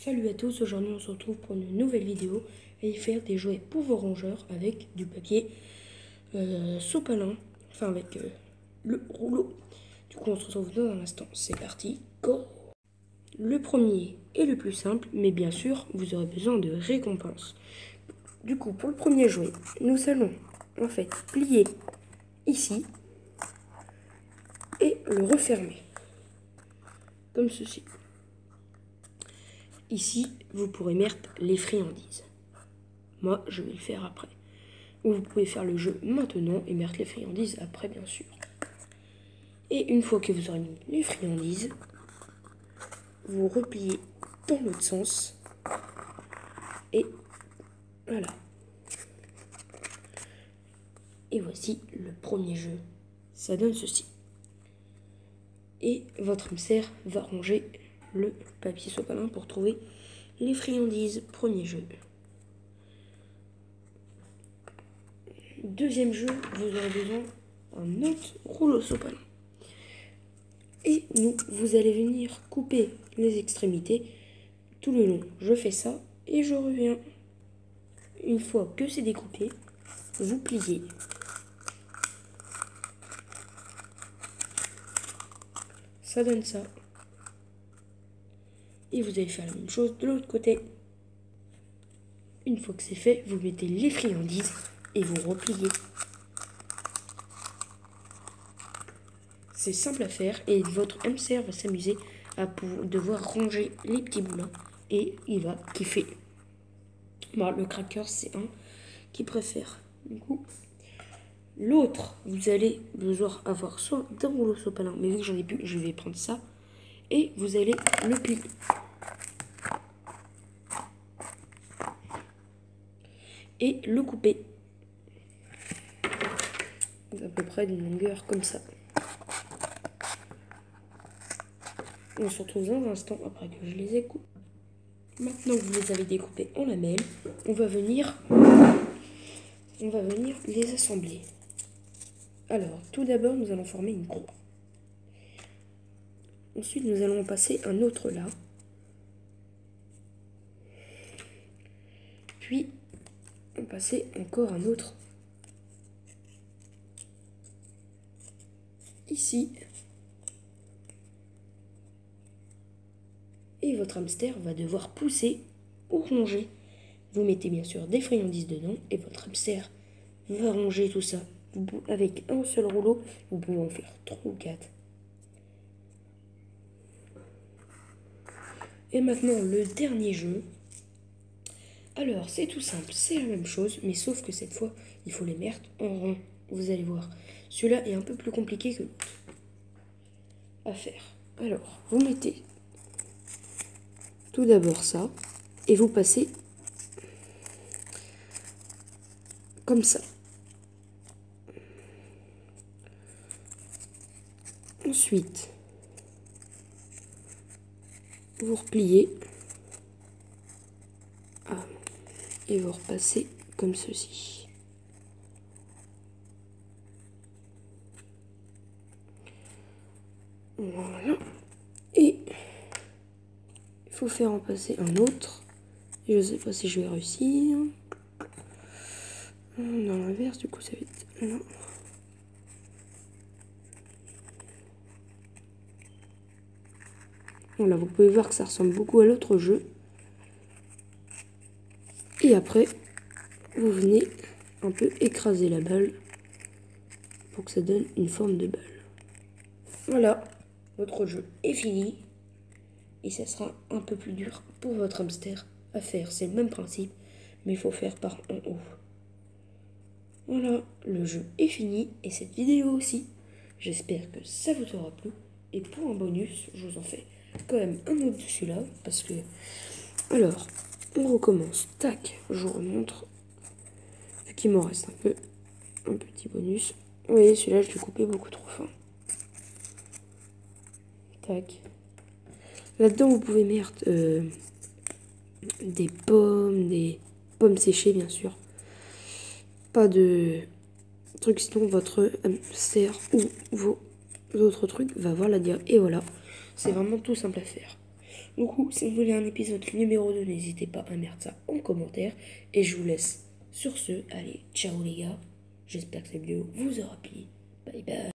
Salut à tous, aujourd'hui on se retrouve pour une nouvelle vidéo et faire des jouets pour vos rongeurs avec du papier sopalin, enfin avec le rouleau. Du coup on se retrouve dans un instant, c'est parti, go! Le premier est le plus simple, mais bien sûr vous aurez besoin de récompenses. Du coup pour le premier jouet, nous allons en fait plier ici et le refermer, comme ceci. Ici, vous pourrez mettre les friandises. Moi, je vais le faire après. Ou vous pouvez faire le jeu maintenant et mettre les friandises après, bien sûr. Et une fois que vous aurez mis les friandises, vous repliez dans l'autre sens. Et voilà. Et voici le premier jeu. Ça donne ceci. Et votre hamster va ranger le papier sopalin pour trouver les friandises. Premier jeu. Deuxième jeu, vous aurez besoin d'un autre rouleau sopalin. Et vous allez venir couper les extrémités tout le long. Je fais ça et je reviens. Une fois que c'est découpé, vous pliez. Ça donne ça. Et vous allez faire la même chose de l'autre côté. Une fois que c'est fait, vous mettez les friandises et vous repliez. C'est simple à faire et votre hamster va s'amuser à devoir ranger les petits bouts et il va kiffer. Bon, le cracker, c'est un qui préfère. Du coup, l'autre, vous allez devoir avoir soit d'un rouleau sopalin, mais vu que j'en ai plus, je vais prendre ça. Et vous allez le plier. Et le couper. À peu près d'une longueur comme ça. On se retrouve dans un instant après que je les ai coupés. Maintenant que vous les avez découpés en lamelles, on va venir les assembler. Alors, tout d'abord, nous allons former une croix. Ensuite, nous allons passer un autre là. Puis, on passer encore un autre ici. Et votre hamster va devoir pousser ou ronger. Vous mettez bien sûr des friandises dedans et votre hamster va ronger tout ça. Avec un seul rouleau, vous pouvez en faire 3 ou 4. Et maintenant, le dernier jeu. Alors, c'est tout simple, c'est la même chose, mais sauf que cette fois, il faut les mettre en rond. Vous allez voir. Celui-là est un peu plus compliqué que l'autre à faire. Alors, vous mettez tout d'abord ça, et vous passez comme ça. Ensuite, vous repliez et vous repassez comme ceci. Voilà. Et il faut faire en passer un autre. Et je ne sais pas si je vais réussir. Dans l'inverse, du coup, ça va être là. Voilà, vous pouvez voir que ça ressemble beaucoup à l'autre jeu. Et après, vous venez un peu écraser la balle pour que ça donne une forme de balle. Voilà, votre jeu est fini. Et ça sera un peu plus dur pour votre hamster à faire. C'est le même principe, mais il faut faire par en haut. Voilà, le jeu est fini et cette vidéo aussi. J'espère que ça vous aura plu. Et pour un bonus, je vous en fais quand même un autre dessus là. Parce que... Alors, on recommence. Tac, je vous remontre. Vu qu'il m'en reste un petit bonus. Vous voyez, celui-là, je l'ai coupé beaucoup trop fin. Tac. Là-dedans, vous pouvez mettre des pommes séchées, bien sûr. Pas de trucs, sinon votre hamster ou vos autres trucs va voir la dire. Et voilà, c'est vraiment tout simple à faire. Du coup, si vous voulez un épisode numéro 2, n'hésitez pas à mettre ça en commentaire. Et je vous laisse sur ce. Allez, ciao les gars. J'espère que cette vidéo vous aura plu. Bye bye.